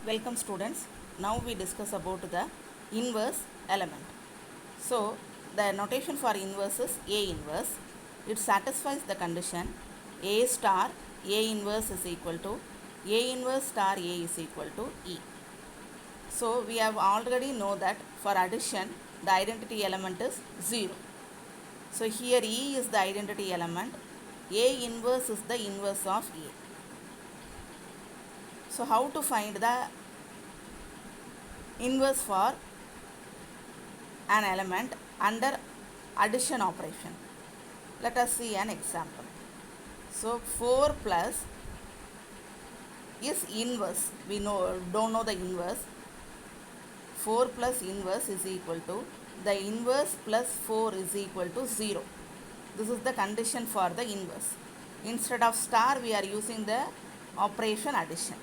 Welcome students. Now we discuss about the inverse element. So the notation for inverse is A inverse. It satisfies the condition A star A inverse is equal to A inverse star A is equal to E. So we have already know that for addition the identity element is 0. So here E is the identity element. A inverse is the inverse of A. So how to find the inverse for an element under addition operation? Let us see an example. So 4 plus is inverse. We don't know the inverse. 4 plus inverse is equal to the inverse plus 4 is equal to 0. This is the condition for the inverse. Instead of star we are using the operation addition.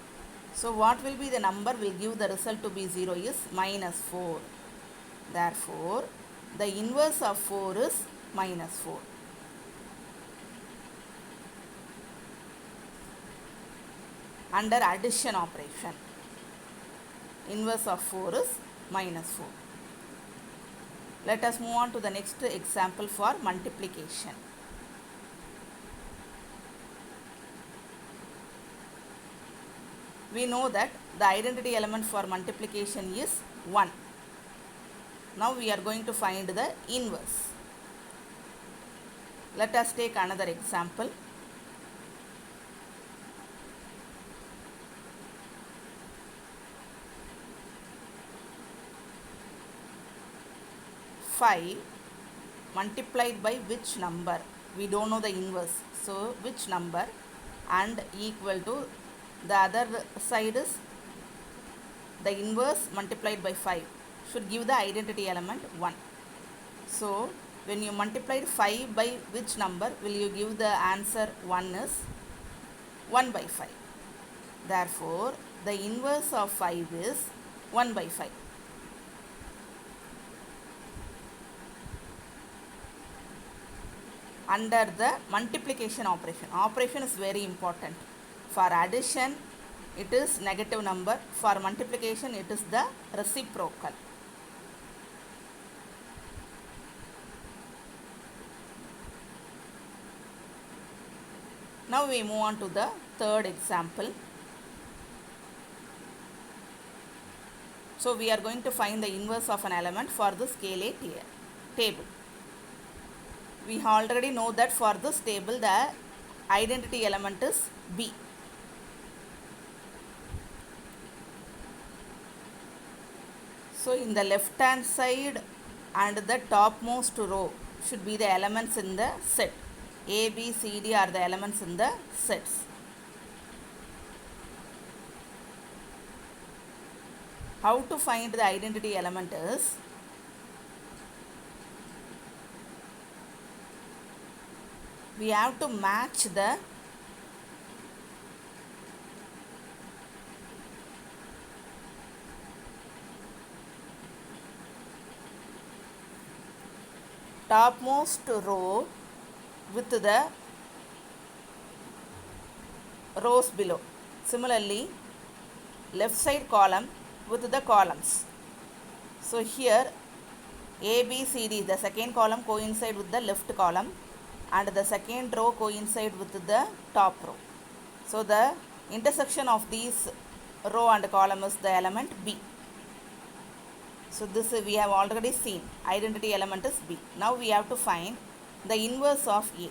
So what will be the number will give the result to be 0 is minus 4. Therefore, the inverse of 4 is minus 4. Under addition operation, inverse of 4 is minus 4. Let us move on to the next example for multiplication. We know that the identity element for multiplication is 1. Now we are going to find the inverse. Let us take another example. Five multiplied by which number? We don't know the inverse. So which number and equal to the other side is the inverse multiplied by 5 should give the identity element 1. So when you multiplied 5 by which number will you give the answer 1 is 1 by 5. Therefore the inverse of 5 is 1 by 5. Under the multiplication operation is very important. For addition it is negative number, for multiplication it is the reciprocal. Now we move on to the third example. So we are going to find the inverse of an element for the scale A table. We already know that for this table the identity element is B. So in the left hand side and the topmost row should be the elements in the set. A, B, C, D are the elements in the sets. How to find the identity element is we have to match the topmost row with the rows below. Similarly, left side column with the columns. So here A, B, C, D, the second column coincide with the left column and the second row coincide with the top row. So the intersection of these row and column is the element B. So this we have already seen. Identity element is B. Now we have to find the inverse of A.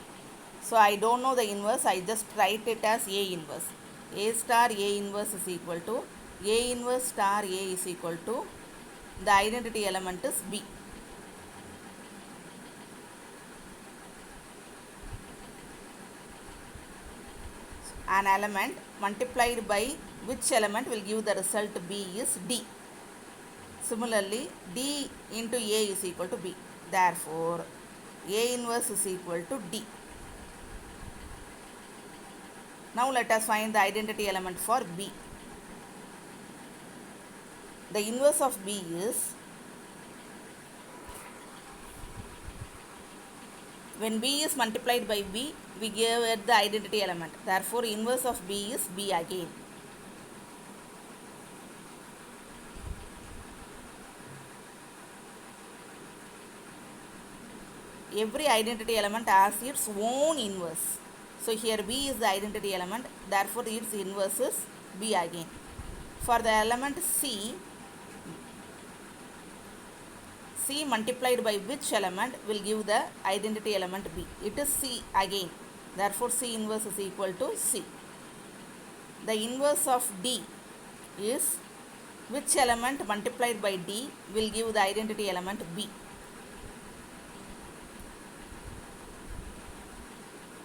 So I don't know the inverse. I just write it as A inverse. A star A inverse is equal to A inverse star A is equal to the identity element is B. An element multiplied by which element will give the result B is D. Similarly, D into A is equal to B. Therefore, A inverse is equal to D. Now let us find the identity element for B. The inverse of B is when B is multiplied by B, we give it the identity element. Therefore, inverse of B is B again. every identity element has its own inverse. So here B is the identity element, therefore its inverse is B again. For the element C multiplied by which element will give the identity element B? It is C again, therefore C inverse is equal to C. The inverse of D is which element multiplied by D will give the identity element B?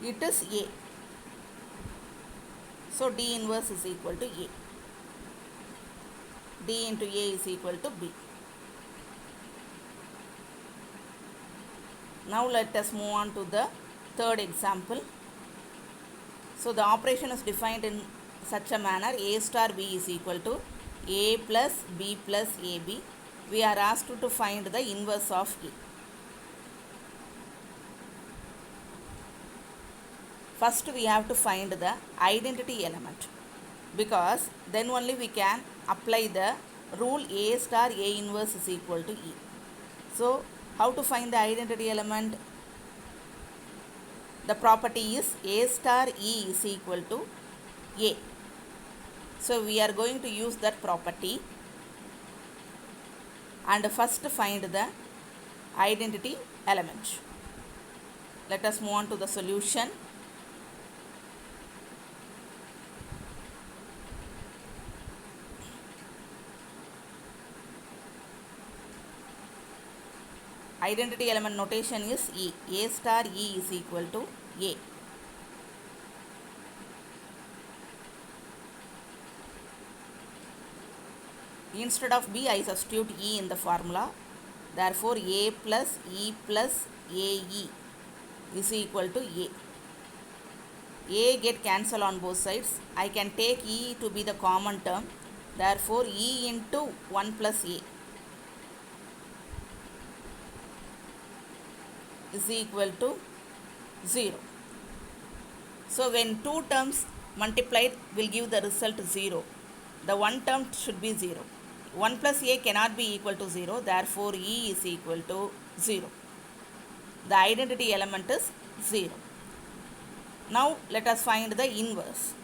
It is A. So D inverse is equal to A. D into A is equal to B. Now let us move on to the third example. So the operation is defined in such a manner: A star B is equal to A plus B plus AB. We are asked to find the inverse of A. First we have to find the identity element, because then only we can apply the rule A star A inverse is equal to E. So how to find the identity element? The property is A star E is equal to A. So we are going to use that property and first find the identity element. Let us move on to the solution. Identity element notation is E. A star E is equal to A. Instead of B, I substitute E in the formula. Therefore, A plus E plus AE is equal to A. A get cancelled on both sides. I can take E to be the common term. Therefore, E into 1 plus A is equal to 0. So when two terms multiplied will give the result 0. The one term should be 0. 1 plus A cannot be equal to 0. Therefore E is equal to 0. The identity element is 0. Now let us find the inverse.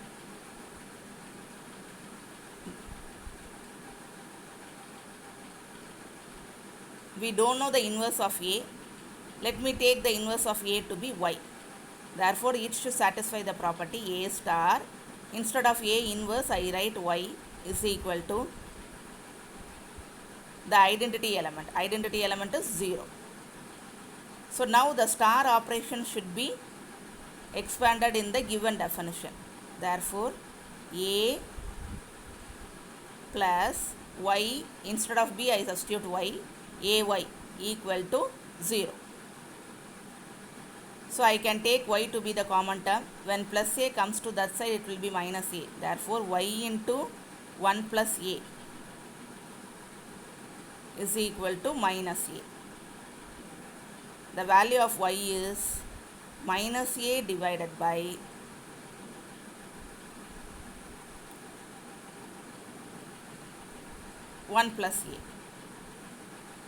We don't know the inverse of A. Let me take the inverse of A to be Y. Therefore, it should satisfy the property A star. Instead of A inverse, I write Y is equal to the identity element. Identity element is 0. So now the star operation should be expanded in the given definition. Therefore, A plus Y, instead of B, I substitute Y, AY equal to 0. So I can take Y to be the common term. When plus A comes to that side, it will be minus A. Therefore, Y into 1 plus A is equal to minus A. The value of Y is minus A divided by 1 plus A.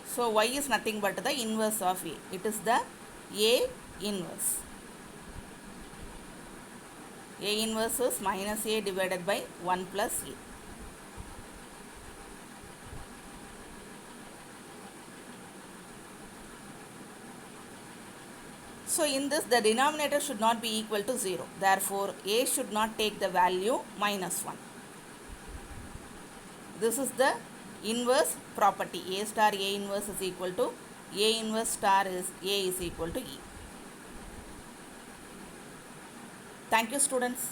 So Y is nothing but the inverse of A. It is the A inverse. A inverse is minus A divided by 1 plus A. So in this, the denominator should not be equal to 0. Therefore, A should not take the value minus 1. This is the inverse property. A star A inverse is equal to A inverse star is A is equal to E. Thank you, students.